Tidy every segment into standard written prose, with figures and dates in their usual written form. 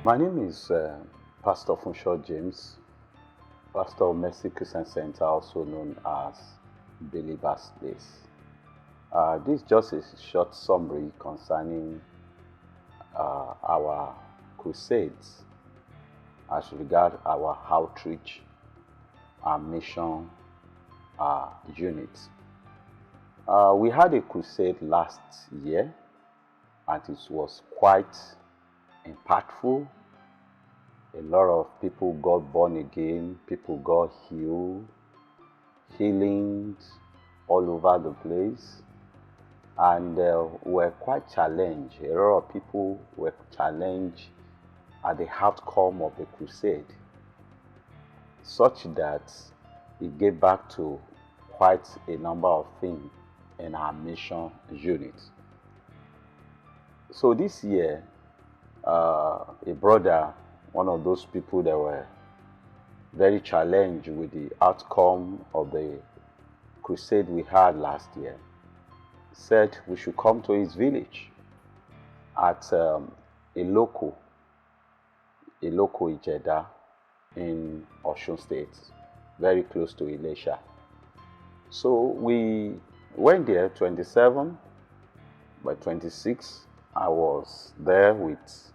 My name is Pastor Funshaw James, pastor of MCC Christian Center, also known as Believers Place. This is just a short summary concerning our crusades as regard our outreach and mission units. We had a crusade last year and it was quite impactful. A lot of people got born again, people got healed, healings all over the place, and were quite challenged. A lot of people were challenged at the outcome of the crusade, such that it gave back to quite a number of things in our mission unit. So this year, a brother, one of those people that were very challenged with the outcome of the crusade we had last year, said we should come to his village at Iloko, Ijeda in Osun State, very close to Ilesha. So we went there 27, by 26, I was there with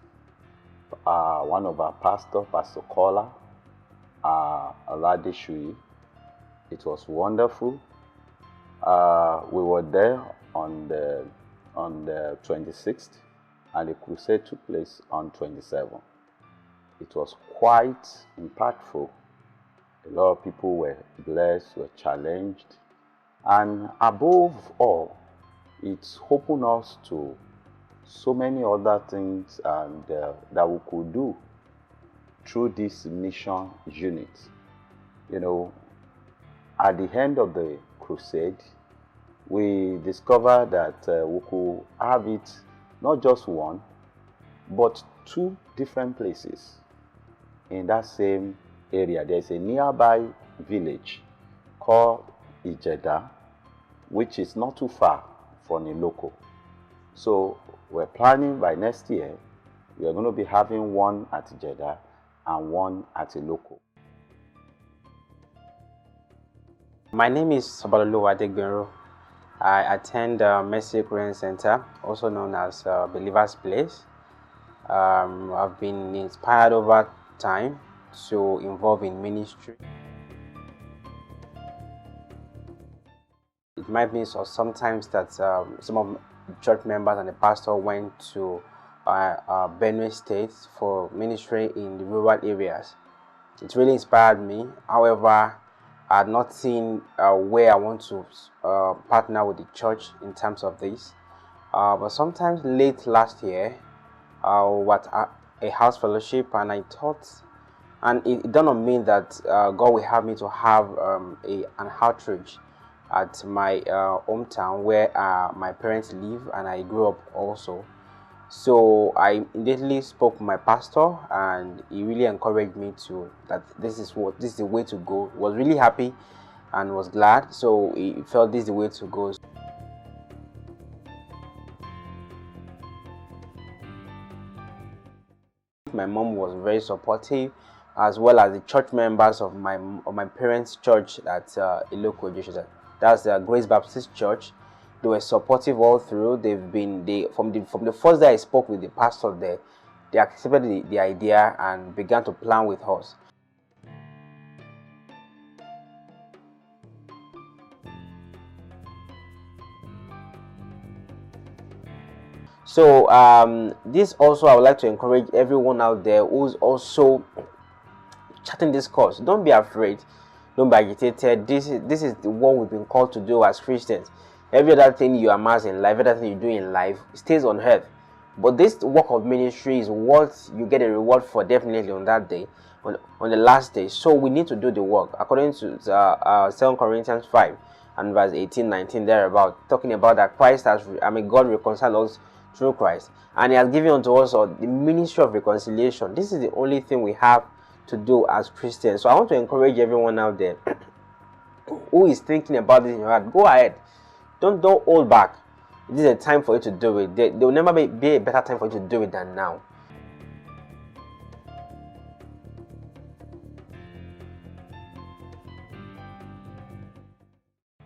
one of our pastors, Pastor Kola, Oladeshui. It was wonderful. We were there on the 26th, and the crusade took place on 27th. It was quite impactful. A lot of people were blessed, were challenged, and above all, it opened us to so many other things and that we could do through this mission unit. You know, at the end of the crusade, we discovered that we could have it not just one, but two different places in that same area. There's a nearby village called Ijeda, which is not too far from Iloko. So we're planning by next year, we are going to be having one at Ijeda and one at Iloko. My name is Obaloluwa Adegbenro. I attend MCC Christian Center, also known as Believers Place. I've been inspired over time to involve in ministry. It might be so sometimes that some of church members and the pastor went to Benue State for ministry in the rural areas. It really inspired me. However, I had not seen where I want to partner with the church in terms of this. But sometimes late last year, what a house fellowship, and I thought, and it dawned on me that God will have me to have an outreach at my hometown where my parents live and I grew up also. So I immediately spoke with my pastor, and he really encouraged me to that this is the way to go. He was really happy and was glad, so he felt this is the way to go. My mom was very supportive, as well as the church members of my parents' church at Iloko. That's the Grace Baptist Church. They were supportive all through. From the first day I spoke with the pastor there, they accepted the idea and began to plan with us. So this also, I would like to encourage everyone out there who's also charting this course. Don't be afraid. Don't be agitated. This is what we've been called to do as Christians. Every other thing you amass in life, every other thing you do in life stays on earth. But this work of ministry is what you get a reward for definitely on that day, on the last day. So we need to do the work. According to 2 Corinthians 5 and verse 18, 19, thereabout, talking about that Christ has, God reconciled us through Christ. And He has given unto us the ministry of reconciliation. This is the only thing we have to do as Christians. So I want to encourage everyone out there who is thinking about this in your heart, go ahead. Don't hold back. This is a time for you to do it. There will never be a better time for you to do it than now.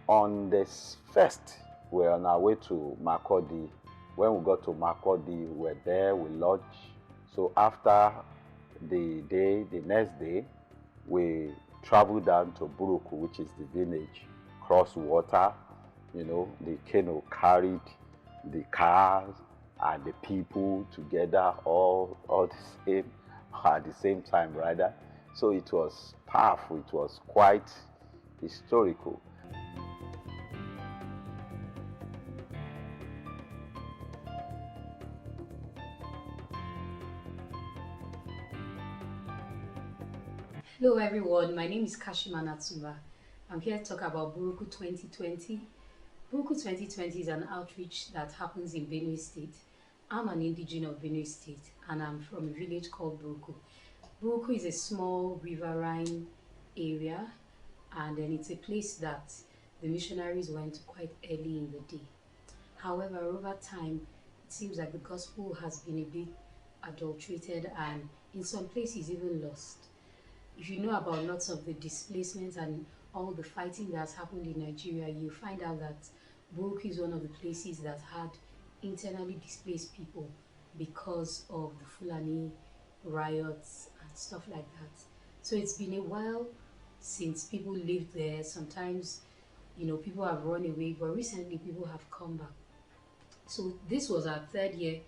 On the first, we're on our way to Makurdi. When we got to Makurdi, we were there, we lodged. So after the next day, we traveled down to Buruku, which is the village, cross water. The canoe carried the cars and the people together all the same at the same time, rather. So it was powerful, it was quite historical. Hello everyone, my name is Kashimana Tsumba. I'm here to talk about Buruku 2020. Buruku 2020 is an outreach that happens in Benue State. I'm an indigene of Benue State and I'm from a village called Buruku. Buruku is a small riverine area, and then it's a place that the missionaries went to quite early in the day. However, over time, it seems like the gospel has been a bit adulterated and in some places even lost. If you know about lots of the displacements and all the fighting that's happened in Nigeria, you find out that Buruku is one of the places that had internally displaced people because of the Fulani riots and stuff like that. So it's been a while since people lived there. Sometimes, people have run away, but recently people have come back. So this was our third year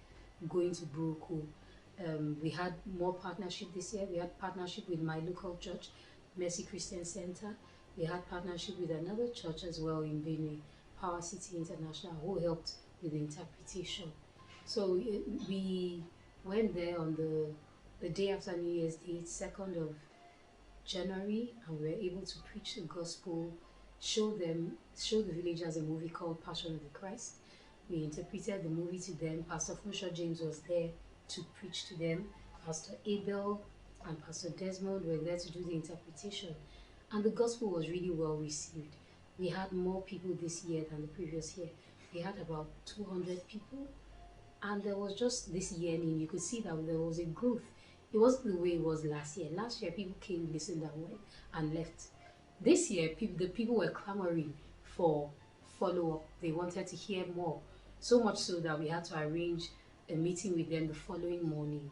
going to Buruku. We had more partnership this year. We had partnership with my local church, Mercy Christian Center. We had partnership with another church as well in Benue, Power City International, who helped with the interpretation. So we went there on the day after New Year's Day, 2nd of January, and we were able to preach the gospel, show the villagers a movie called Passion of the Christ. We interpreted the movie to them. Pastor Funshaw James was there to preach to them. Pastor Abel and Pastor Desmond were there to do the interpretation, and the gospel was really well received. We had more people this year than the previous year. We had about 200 people, and there was just this year, you could see that there was a growth. It wasn't the way it was last year. Last year, people came, listened, and went and left. This year, the people were clamoring for follow-up. They wanted to hear more, so much so that we had to arrange a meeting with them the following morning.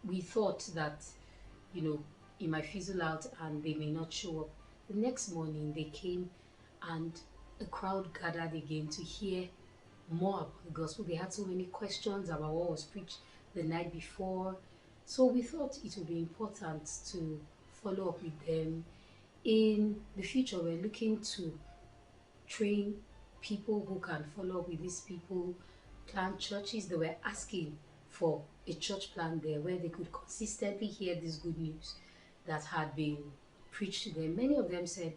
We thought that, it might fizzle out and they may not show up. The next morning they came and a crowd gathered again to hear more about the gospel. They had so many questions about what was preached the night before. So we thought it would be important to follow up with them. In the future, we're looking to train people who can follow up with these people, plant churches. They were asking for a church plant there where they could consistently hear this good news that had been preached to them. Many of them said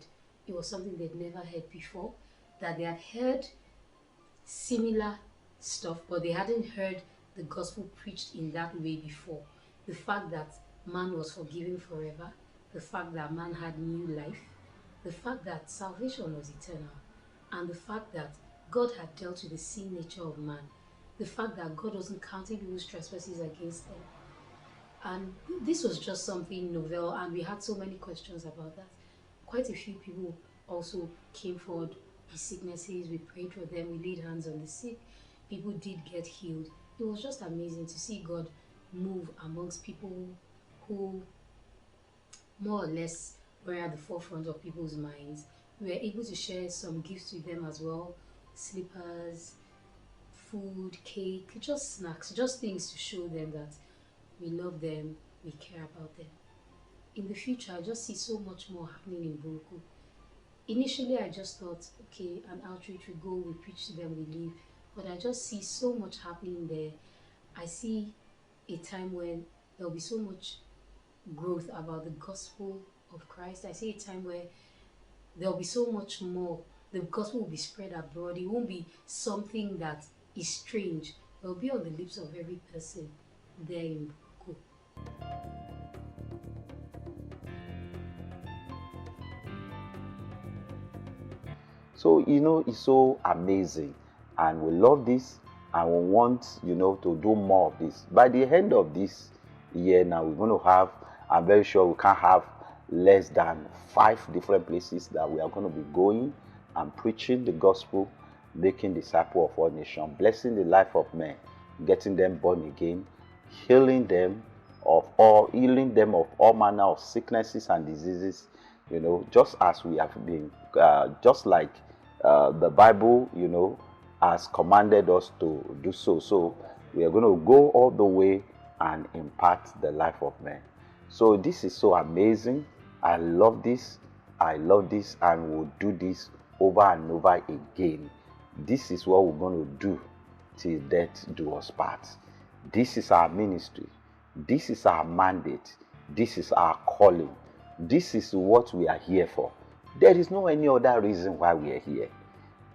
it was something they'd never heard before, that they had heard similar stuff, but they hadn't heard the gospel preached in that way before. The fact that man was forgiven forever, the fact that man had new life, the fact that salvation was eternal, and the fact that God had dealt with the sin nature of man, the fact that God wasn't counting people's trespasses against them. And this was just something novel, and we had so many questions about that. Quite a few people also came forward with sicknesses. We prayed for them, we laid hands on the sick. People did get healed. It was just amazing to see God move amongst people who more or less were at the forefront of people's minds. We were able to share some gifts with them as well, slippers, food, cake, just snacks, just things to show them that we love them, we care about them. In the future, I just see so much more happening in Buruku. Initially, I just thought, okay, an outreach, we go, we preach to them, we leave. But I just see so much happening there. I see a time when there'll be so much growth about the gospel of Christ. I see a time where there'll be so much more. The gospel will be spread abroad. It won't be something that is strange. It will be on the lips of every person there in Buruku. So, it's so amazing, and we love this, and we want, to do more of this. By the end of this year now, we're going to have, I'm very sure we can have less than 5 different places that we are going to be going, and preaching the gospel, making disciples of all nations, blessing the life of men, getting them born again, healing them of all manner of sicknesses and diseases, just as we have been, just like the Bible, has commanded us to do so. So we are going to go all the way and impact the life of men. So this is so amazing. I love this, and we'll do this over and over again. This is what we're going to do till death do us part. This is our ministry. This is our mandate. This is our calling. This is what we are here for. There is no any other reason why we are here.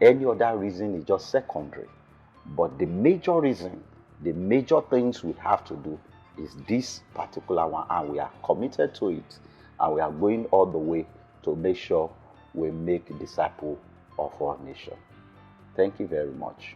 Any other reason is just secondary. But the major reason, the major things we have to do is this particular one, and we are committed to it, and we are going all the way to make sure we make disciples of our nation. Thank you very much.